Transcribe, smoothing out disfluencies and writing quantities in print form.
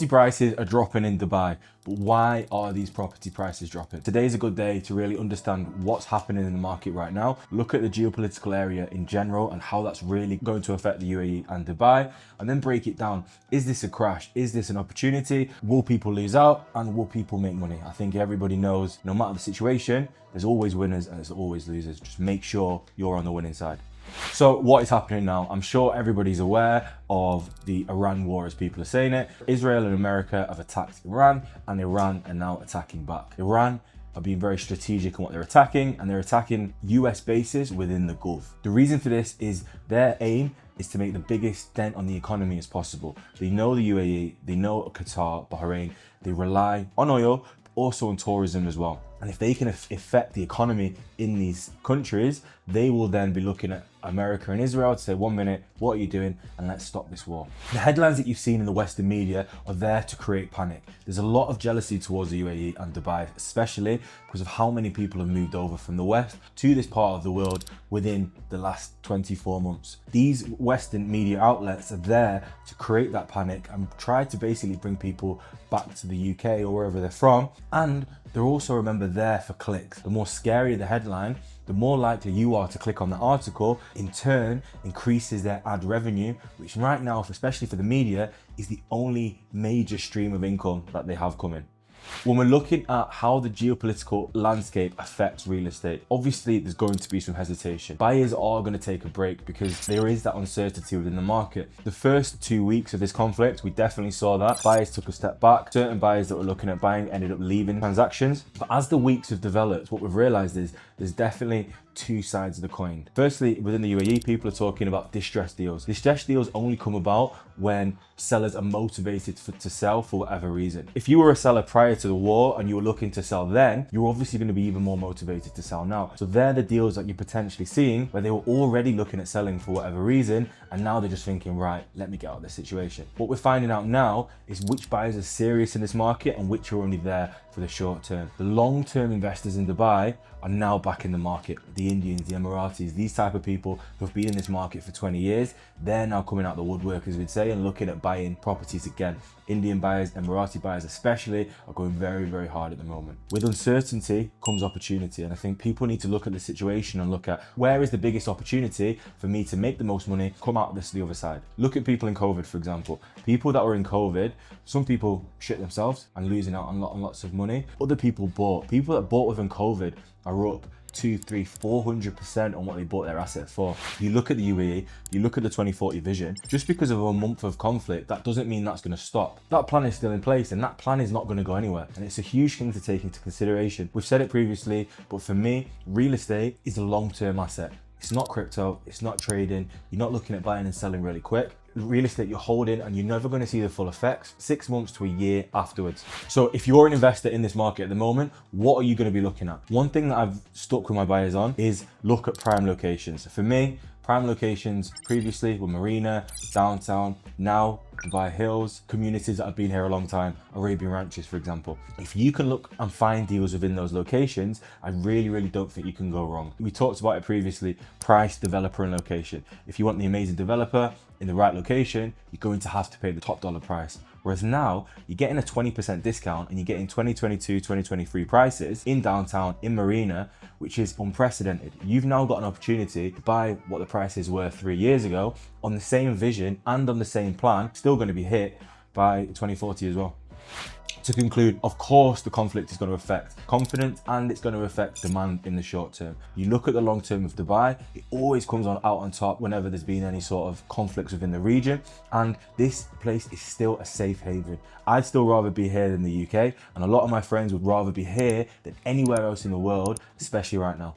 Prices are dropping in Dubai, but why are these property prices dropping? Today is a good day to really understand what's happening in the market right now, look at the geopolitical area in general and how that's really going to affect the UAE and Dubai, and then break it down. Is this a crash? Is this an opportunity? Will people lose out and will people make money? I think everybody knows no matter the situation, there's always winners and there's always losers. Just make sure you're on the winning side. So what is happening now? I'm sure everybody's aware of the Iran war, as people are saying it. Israel and America have attacked Iran and Iran are now attacking back. Iran are being very strategic in what they're attacking, and they're attacking US bases within the Gulf. The reason for this is their aim is to make the biggest dent on the economy as possible. They know the UAE, they know Qatar, Bahrain, they rely on oil, but also on tourism as well. And if they can affect the economy in these countries, they will then be looking at America and Israel to say, 1 minute, what are you doing? And let's stop this war. The headlines that you've seen in the Western media are there to create panic. There's a lot of jealousy towards the UAE and Dubai, especially because of how many people have moved over from the West to this part of the world within the last 24 months. These Western media outlets are there to create that panic and try to basically bring people back to the UK or wherever they're from. And they're also, remember, there for clicks. The more scary the headline, the more likely you are to click on the article. In turn, increases their ad revenue, which right now, especially for the media, is the only major stream of income that they have coming. When we're looking at how the geopolitical landscape affects real estate, obviously there's going to be some hesitation. Buyers are going to take a break because there is that uncertainty within the market. The first 2 weeks of this conflict, we definitely saw that. Buyers took a step back. Certain buyers that were looking at buying ended up leaving transactions. But as the weeks have developed, what we've realized is there's definitely two sides of the coin. Firstly, within the UAE, people are talking about distressed deals. Distressed deals only come about when sellers are motivated to sell for whatever reason. If you were a seller prior to the war and you were looking to sell then, you're obviously going to be even more motivated to sell now. So they're the deals that you're potentially seeing where they were already looking at selling for whatever reason, and now they're just thinking, right, let me get out of this situation. What we're finding out now is which buyers are serious in this market and which are only there for the short term. The long-term investors in Dubai are now back in the market. The Indians, the Emiratis, these type of people who have been in this market for 20 years, they're now coming out the woodwork, as we'd say, and looking at buying properties again. Indian buyers, Emirati buyers especially, are going very, very hard at the moment. With uncertainty comes opportunity, and I think people need to look at the situation and look at where is the biggest opportunity for me to make the most money, come out of this the other side. Look at people in COVID, for example. People that were in COVID, some people shit themselves and losing out on lots of money. Other people bought. People that bought within COVID are up 200%, 300%, 400% on what they bought their asset for. You look at the UAE, you look at the 2040 vision, just because of a month of conflict, that doesn't mean that's going to stop. That plan is still in place and that plan is not going to go anywhere. And it's a huge thing to take into consideration. We've said it previously, but for me, real estate is a long-term asset. It's not crypto, it's not trading. You're not looking at buying and selling really quick. Real estate you're holding and you're never going to see the full effects 6 months to a year afterwards. So if you're an investor in this market at the moment, what are you going to be looking at? One thing that I've stuck with my buyers on is look at prime locations. For me, prime locations previously were Marina, downtown, now Dubai Hills, communities that have been here a long time, Arabian Ranches, for example. If you can look and find deals within those locations, I really don't think you can go wrong. We talked about it previously, price, developer and location. If you want the amazing developer in the right location, you're going to have to pay the top dollar price. Whereas now, you're getting a 20% discount and you're getting 2022, 2023 prices in downtown, in Marina, which is unprecedented. You've now got an opportunity to buy what the prices were 3 years ago on the same vision and on the same plan, still going to be hit by 2040 as well. To conclude, of course, the conflict is going to affect confidence and it's going to affect demand in the short term. You look at the long term of Dubai, it always comes out on top whenever there's been any sort of conflicts within the region. And this place is still a safe haven. I'd still rather be here than the UK. And a lot of my friends would rather be here than anywhere else in the world, especially right now.